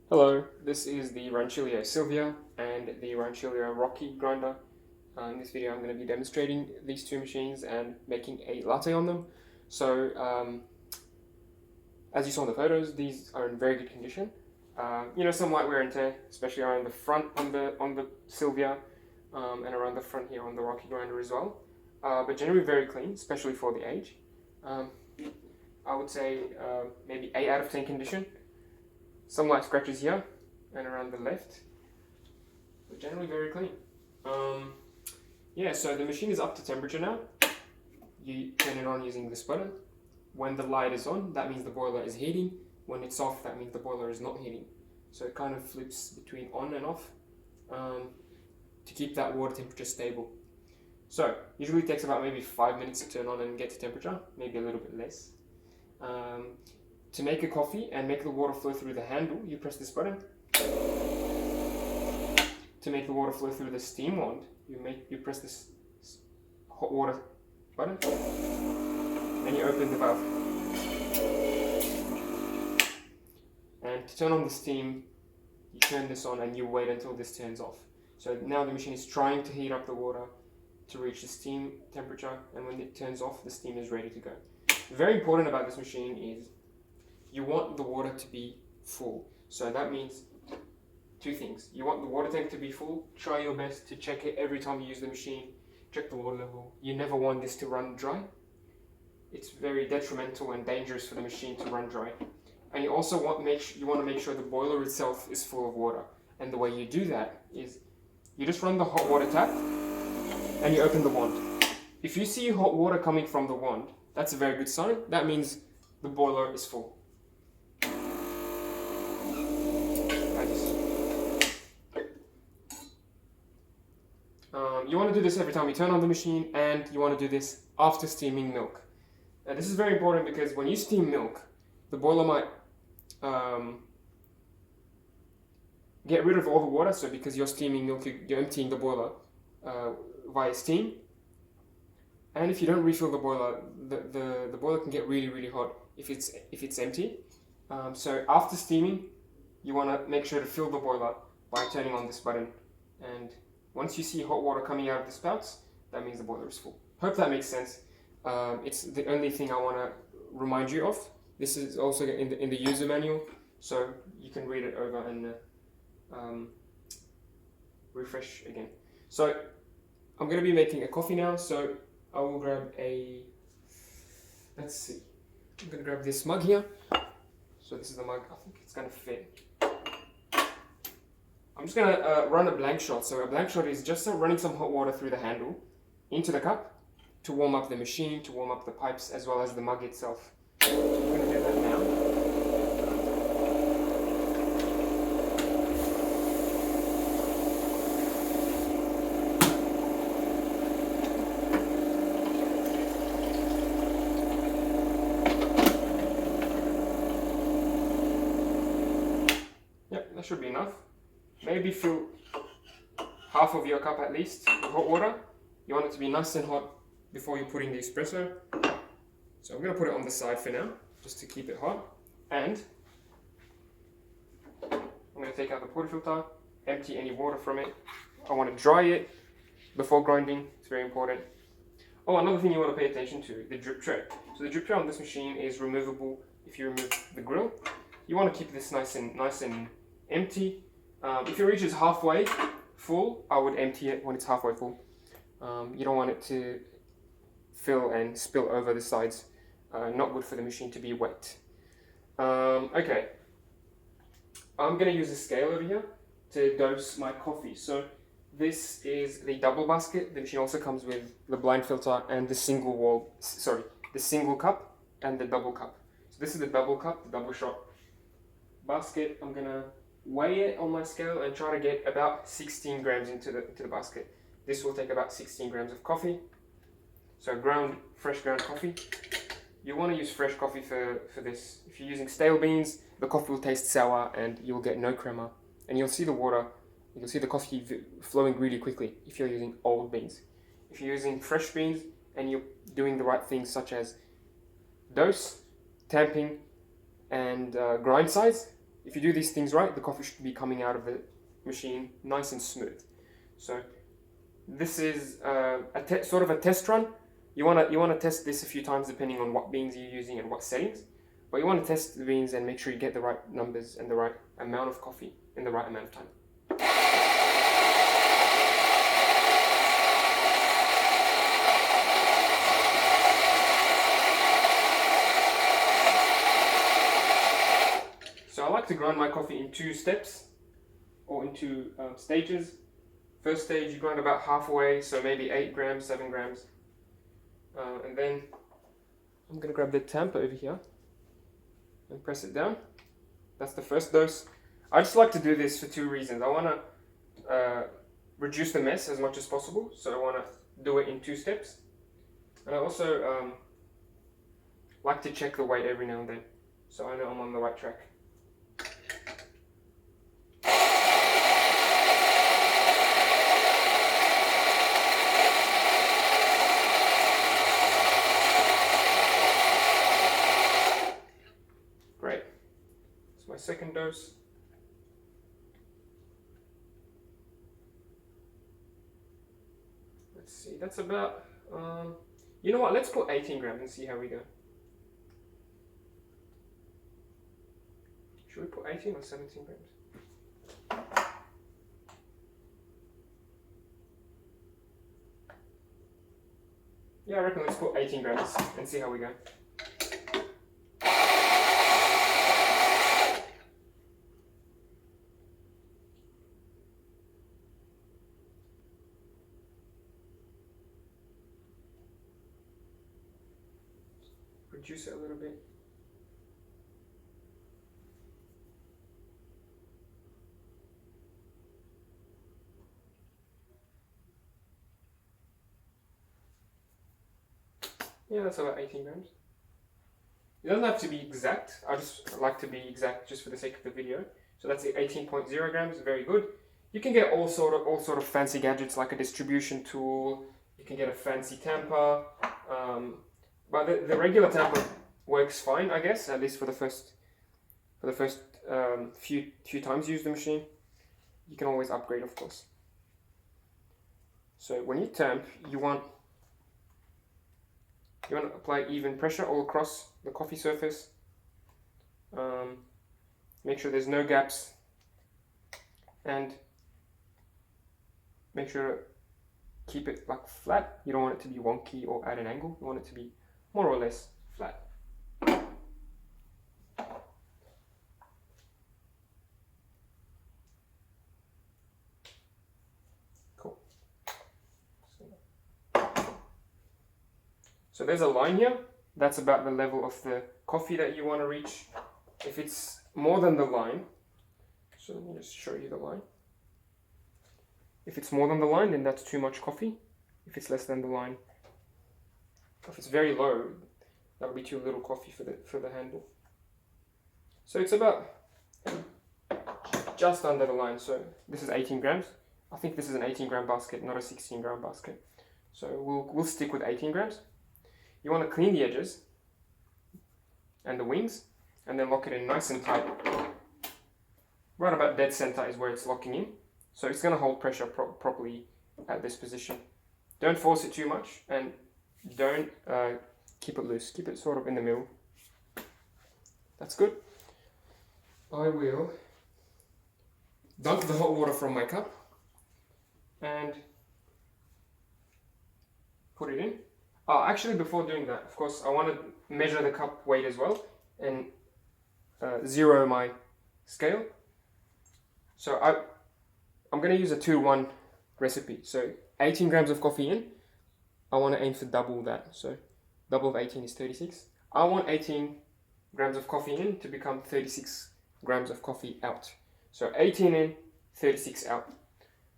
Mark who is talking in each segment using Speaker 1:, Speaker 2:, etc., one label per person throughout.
Speaker 1: Hello, this is the Rancilio Silvia and the Rancilio Rocky grinder. In this video I'm going to be demonstrating these two machines and making a latte on them. As you saw in the photos, these are in very good condition. Some light wear and tear, especially around the front on the Silvia and around the front here on the Rocky grinder as well. But generally very clean, especially for the age. I would say maybe 8 out of 10 condition. Some light scratches here and around the left, but generally very clean. So the machine is up to temperature now. You turn it on using this button. When the light is on, that means the boiler is heating. When it's off, that means the boiler is not heating. So it kind of flips between on and off to keep that water temperature stable. So usually it takes about maybe 5 minutes to turn on and get to temperature, maybe a little bit less. To make a coffee and make the water flow through the handle, you press this button. To make the water flow through the steam wand, you press this hot water button. Then you open the valve. And to turn on the steam, you turn this on and you wait until this turns off. So now the machine is trying to heat up the water to reach the steam temperature, and when it turns off, the steam is ready to go. Very important about this machine is you want the water to be full. So that means two things. You want the water tank to be full. Try your best to check it every time you use the machine. Check the water level. You never want this to run dry. It's very detrimental and dangerous for the machine to run dry. And you also want to make sure the boiler itself is full of water. And the way you do that is you just run the hot water tap and you open the wand. If you see hot water coming from the wand, that's a very good sign. That means the boiler is full. You want to do this every time you turn on the machine, and you want to do this after steaming milk. This is very important because when you steam milk, the boiler might get rid of all the water. So because you're steaming milk, you're emptying the boiler via steam. And if you don't refill the boiler, the boiler can get really hot if it's empty. So after steaming, you want to make sure to fill the boiler by turning on this button. And once you see hot water coming out of the spouts, that means the boiler is full. Hope that makes sense. It's the only thing I want to remind you of. This is also in the user manual, so you can read it over and refresh again. So I'm going to be making a coffee now, so I will grab let's see, I'm going to grab this mug here. So this is the mug, I think it's going to fit. I'm just going to run a blank shot. So a blank shot is just running some hot water through the handle into the cup to warm up the machine, to warm up the pipes, as well as the mug itself. I'm going to do that now. Yep, that should be enough. Maybe fill half of your cup at least with hot water. You want it to be nice and hot before you put in the espresso. So I'm going to put it on the side for now, just to keep it hot. And I'm going to take out the portafilter, empty any water from it. I want to dry it before grinding. It's very important. Oh, another thing you want to pay attention to, the drip tray. So the drip tray on this machine is removable if you remove the grill. You want to keep this nice and empty. If it reaches halfway full, I would empty it when it's halfway full. You don't want it to fill and spill over the sides. Not good for the machine to be wet. Okay, I'm going to use a scale over here to dose my coffee. So this is the double basket. The machine also comes with the blind filter and the single cup and the double cup. So this is the double cup, the double shot basket. I'm going to weigh it on my scale and try to get about 16 grams into the basket. This will take about 16 grams of coffee. So fresh ground coffee. You want to use fresh coffee for this. If you're using stale beans, the coffee will taste sour and you'll get no crema. And you'll see the coffee flowing really quickly if you're using old beans. If you're using fresh beans and you're doing the right things such as dose, tamping, and grind size, if you do these things right, the coffee should be coming out of the machine nice and smooth. So this is sort of a test run. You wanna test this a few times depending on what beans you're using and what settings. But you want to test the beans and make sure you get the right numbers and the right amount of coffee in the right amount of time. So I like to grind my coffee in 2 steps or in 2 stages. First stage you grind about halfway, so maybe 8 grams, 7 grams. And then I'm going to grab the tamper over here and press it down. That's the first dose. I just like to do this for 2 reasons. I want to reduce the mess as much as possible, so I want to do it in 2 steps. And I also like to check the weight every now and then, so I know I'm on the right track. Great. That's my second dose. Let's see, that's about, you know what, let's put 18 grams and see how we go. Should we put 18 or 17 grams? Yeah, I reckon let's put 18 grams and see how we go. Reduce it a little bit. Yeah, that's about 18 grams. It doesn't have to be exact. I just like to be exact just for the sake of the video. So that's 18.0 grams, very good. You can get all sort of fancy gadgets like a distribution tool. You can get a fancy tamper. But the regular tamper works fine, I guess, at least for the first few times you use the machine. You can always upgrade, of course. So when you tamp, you want to apply even pressure all across the coffee surface. Make sure there's no gaps, and make sure to keep it like flat. You don't want it to be wonky or at an angle. You want it to be more or less flat. Cool. So there's a line here. That's about the level of the coffee that you want to reach. If it's more than the line, so let me just show you the line. If it's more than the line, then that's too much coffee. If it's less than the line, if it's very low, that would be too little coffee for the handle. So it's about just under the line. So this is 18 grams. I think this is an 18 gram basket, not a 16 gram basket. So we'll stick with 18 grams. You want to clean the edges and the wings, and then lock it in nice and tight. Right about dead center is where it's locking in. So it's going to hold pressure properly at this position. Don't force it too much, and don't keep it loose. Keep it sort of in the middle. That's good. I will dunk the hot water from my cup and put it in. Oh, actually, before doing that, of course, I want to measure the cup weight as well and zero my scale. So I'm going to use a 2-1 recipe. So 18 grams of coffee in, I want to aim for double that. So double of 18 is 36. I want 18 grams of coffee in to become 36 grams of coffee out. So 18 in, 36 out.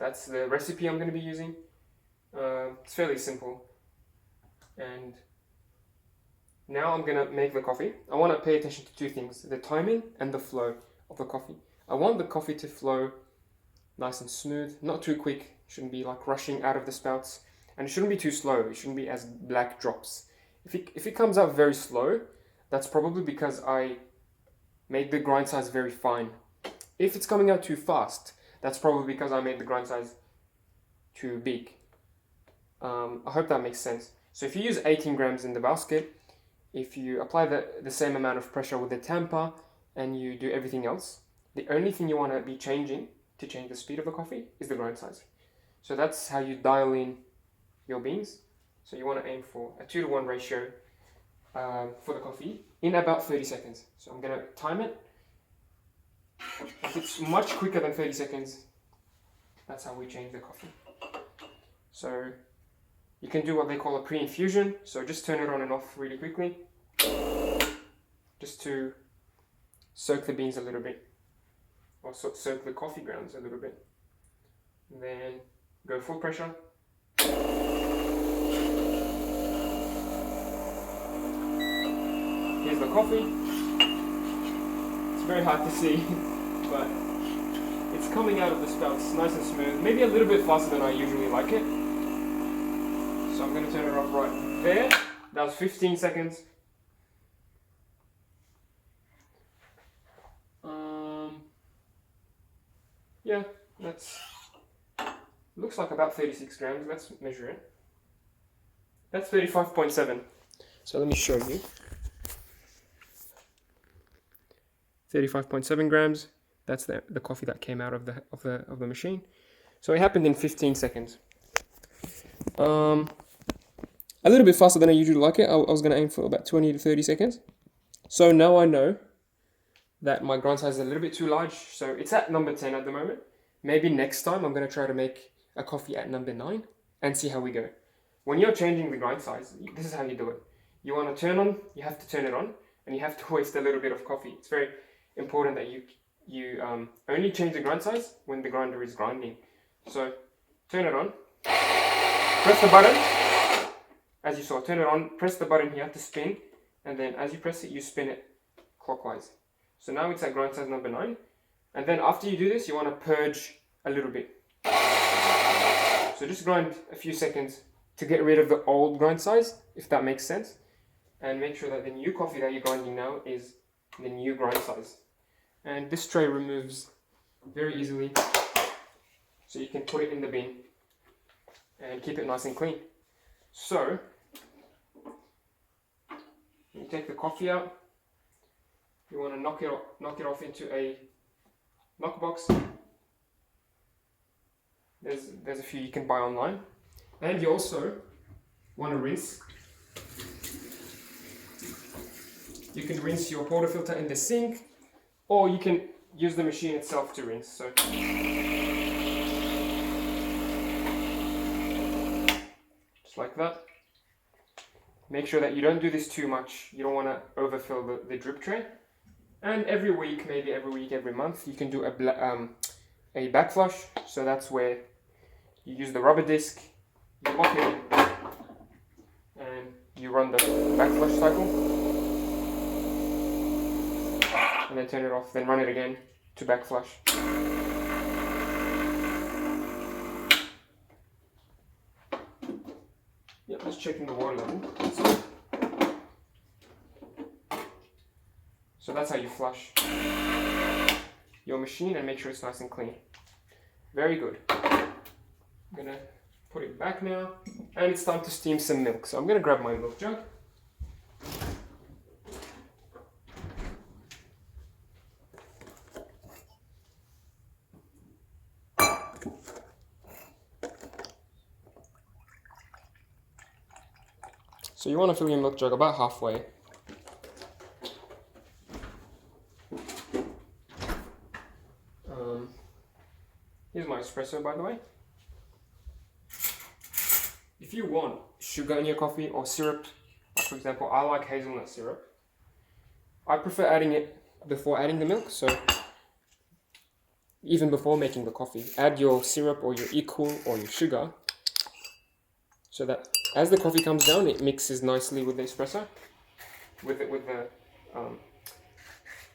Speaker 1: That's the recipe I'm going to be using. It's fairly simple. And now I'm going to make the coffee. I want to pay attention to 2 things, the timing and the flow of the coffee. I want the coffee to flow nice and smooth, not too quick. It shouldn't be like rushing out of the spouts, and it shouldn't be too slow. It shouldn't be as black drops. If it comes out very slow, that's probably because I made the grind size very fine. If it's coming out too fast, that's probably because I made the grind size too big. I hope that makes sense. So if you use 18 grams in the basket, if you apply the same amount of pressure with the tamper and you do everything else, the only thing you want to be changing to change the speed of the coffee is the grind size. So that's how you dial in your beans. So you want to aim for a 2-to-1 ratio for the coffee in about 30 seconds. So I'm going to time it. If it's much quicker than 30 seconds, that's how we change the coffee. So you can do what they call a pre-infusion. So just turn it on and off really quickly, just to soak the beans a little bit, or soak the coffee grounds a little bit. And then go full pressure. Here's the coffee. It's very hard to see, but it's coming out of the spouts nice and smooth, maybe a little bit faster than I usually like it. So I'm going to turn it off right there. That was 15 seconds. Yeah, that's looks like about 36 grams. Let's measure it. That's 35.7. So let me show you. 35.7 grams. That's the coffee that came out of the machine. So it happened in 15 seconds. A little bit faster than I usually like it. I was going to aim for about 20 to 30 seconds. So now I know that my grind size is a little bit too large. So it's at number 10 at the moment. Maybe next time I'm going to try to make a coffee at number 9 and see how we go. When you're changing the grind size, this is how you do it. You want to you have to turn it on, and you have to waste a little bit of coffee. It's very important that you only change the grind size when the grinder is grinding. So turn it on, press the button, as you saw, turn it on, press the button here to spin, and then as you press it, you spin it clockwise. So now it's at grind size number 9, and then after you do this, you want to purge a little bit. So just grind a few seconds to get rid of the old grind size, if that makes sense, and make sure that the new coffee that you're grinding now is the new grind size. And this tray removes very easily, so you can put it in the bin and keep it nice and clean. So you take the coffee out. You want to knock it off into a knock box. There's a few you can buy online, and you also want to rinse. You can rinse your portafilter in the sink, or you can use the machine itself to rinse. So just like that. Make sure that you don't do this too much. You don't want to overfill the drip tray. And every week, maybe every month, you can do a back flush. So that's where you use the rubber disc, you lock it in, and you run the back flush cycle, and then turn it off, then run it again to back flush. Yeah, just checking the water level. So that's how you flush your machine and make sure it's nice and clean. Very good. I'm gonna put it back now, and it's time to steam some milk. So I'm gonna grab my milk jug. So you want to fill your milk jug about halfway. Here's my espresso, by the way. If you want sugar in your coffee or syrup, like for example, I like hazelnut syrup. I prefer adding it before adding the milk, so even before making the coffee, add your syrup or your equal or your sugar, so that as the coffee comes down, it mixes nicely with the espresso, with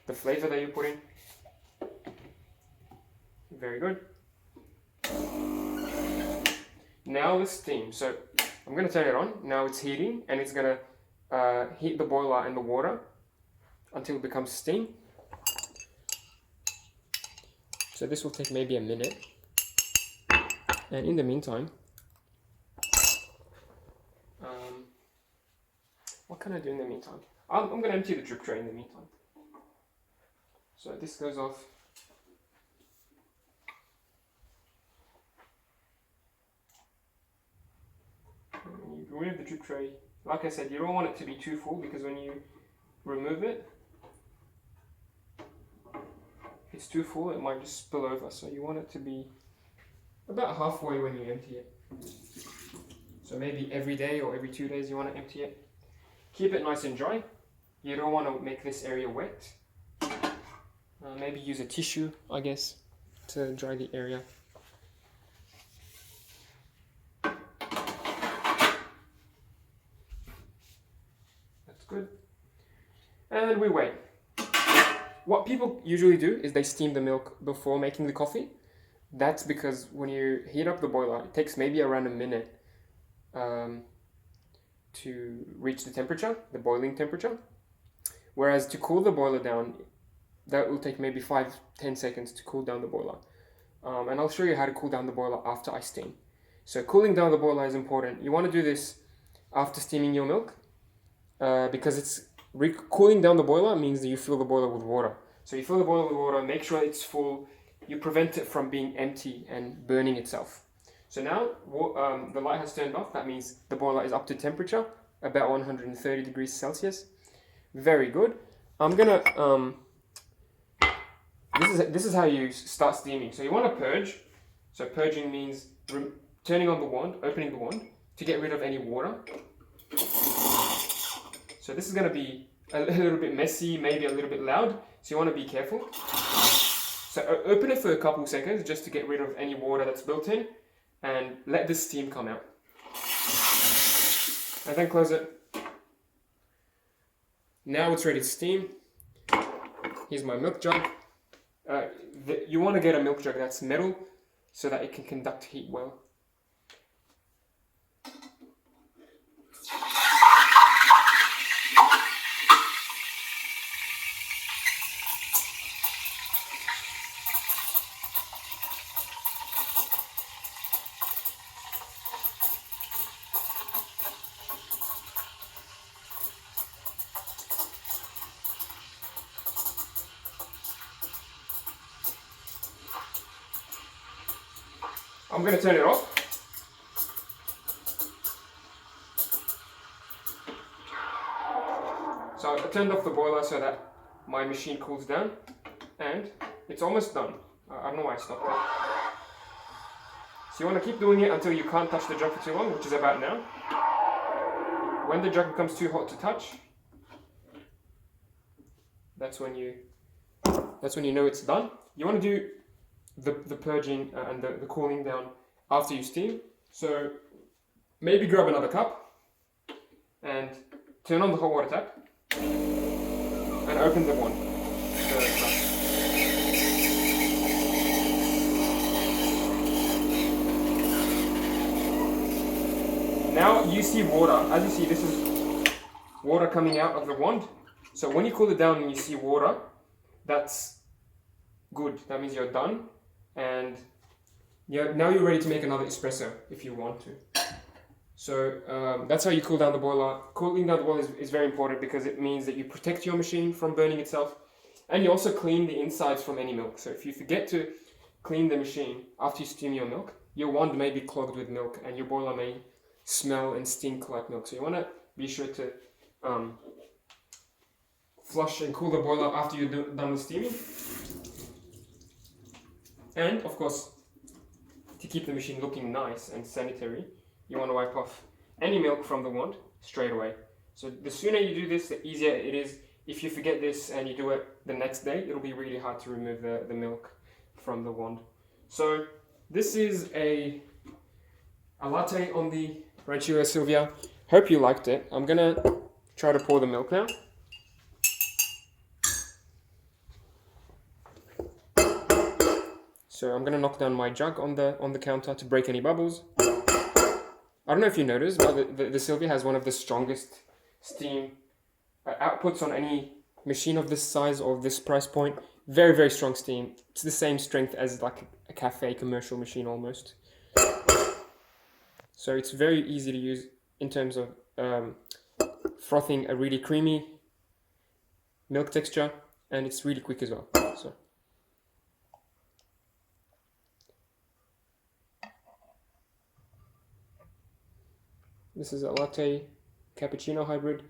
Speaker 1: the flavor that you put in. Very good. Now the steam. So I'm going to turn it on. Now it's heating, and it's going to heat the boiler and the water until it becomes steam. So this will take maybe a minute. And in the meantime, what can I do in the meantime? I'm going to empty the drip tray in the meantime. So this goes off. You remove the drip tray. Like I said, you don't want it to be too full because when you remove it, if it's too full, it might just spill over. So you want it to be about halfway when you empty it. So maybe every day or every 2 days you want to empty it. Keep it nice and dry. You don't want to make this area wet. Maybe use a tissue, I guess, to dry the area. That's good. And we wait. What people usually do is they steam the milk before making the coffee. That's because when you heat up the boiler, it takes maybe around a minute to reach the temperature, the boiling temperature. Whereas to cool the boiler down, that will take maybe 5-10 seconds to cool down the boiler. And I'll show you how to cool down the boiler after I steam. So cooling down the boiler is important. You want to do this after steaming your milk because it's cooling down the boiler means that you fill the boiler with water. So you fill the boiler with water, make sure it's full, you prevent it from being empty and burning itself. So now the light has turned off. That means the boiler is up to temperature, about 130 degrees Celsius. Very good. I'm gonna, this is how you start steaming. So you want to purge. So purging means turning on the wand, opening the wand to get rid of any water. So this is going to be a little bit messy, maybe a little bit loud. So you want to be careful. So open it for a couple seconds just to get rid of any water that's built in and let the steam come out. And then close it. Now it's ready to steam. Here's my milk jug. You want to get a milk jug that's metal so that it can conduct heat well. I'm going to turn it off. So I turned off the boiler so that my machine cools down, and it's almost done. I don't know why I stopped it. So you want to keep doing it until you can't touch the jug for too long, which is about now. When the jug becomes too hot to touch, that's when you know it's done. You want to do the purging and the cooling down after you steam. So maybe grab another cup and turn on the hot water tap and open the wand. Now you see water. As you see, this is water coming out of the wand. So when you cool it down and you see water, that's good. That means you're done. And now you're ready to make another espresso if you want to. So that's how you cool down the boiler. Cooling down the boiler is very important because it means that you protect your machine from burning itself, and you also clean the insides from any milk. So if you forget to clean the machine after you steam your milk, your wand may be clogged with milk and your boiler may smell and stink like milk. So you want to be sure to flush and cool the boiler after you're done with steaming. And of course, to keep the machine looking nice and sanitary, you want to wipe off any milk from the wand straight away. So the sooner you do this, the easier it is. If you forget this and you do it the next day, it'll be really hard to remove the milk from the wand. So this is a latte on the Rancilio Silvia. Hope you liked it. I'm gonna try to pour the milk now. So I'm going to knock down my jug on the counter to break any bubbles. I don't know if you noticed, but the Silvia has one of the strongest steam outputs on any machine of this size or this price point. Very, very strong steam. It's the same strength as like a cafe commercial machine almost. So it's very easy to use in terms of frothing a really creamy milk texture, and it's really quick as well. So this is a latte cappuccino hybrid.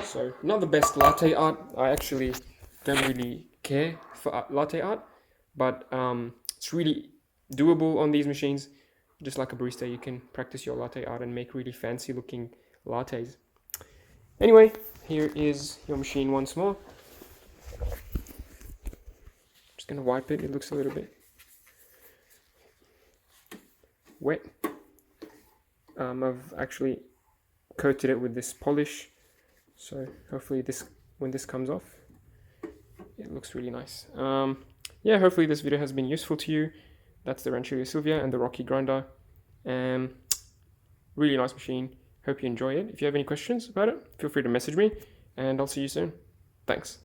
Speaker 1: So not the best latte art. I actually don't really care for latte art, but it's really doable on these machines. Just like a barista, you can practice your latte art and make really fancy looking lattes. Anyway, here is your machine once more. Just gonna wipe it. It looks a little bit wet. I've actually coated it with this polish, so hopefully when this comes off, it looks really nice. Yeah, hopefully this video has been useful to you. That's the Rancilio Silvia and the Rocky grinder. Really nice machine. Hope you enjoy it. If you have any questions about it, feel free to message me, and I'll see you soon. Thanks.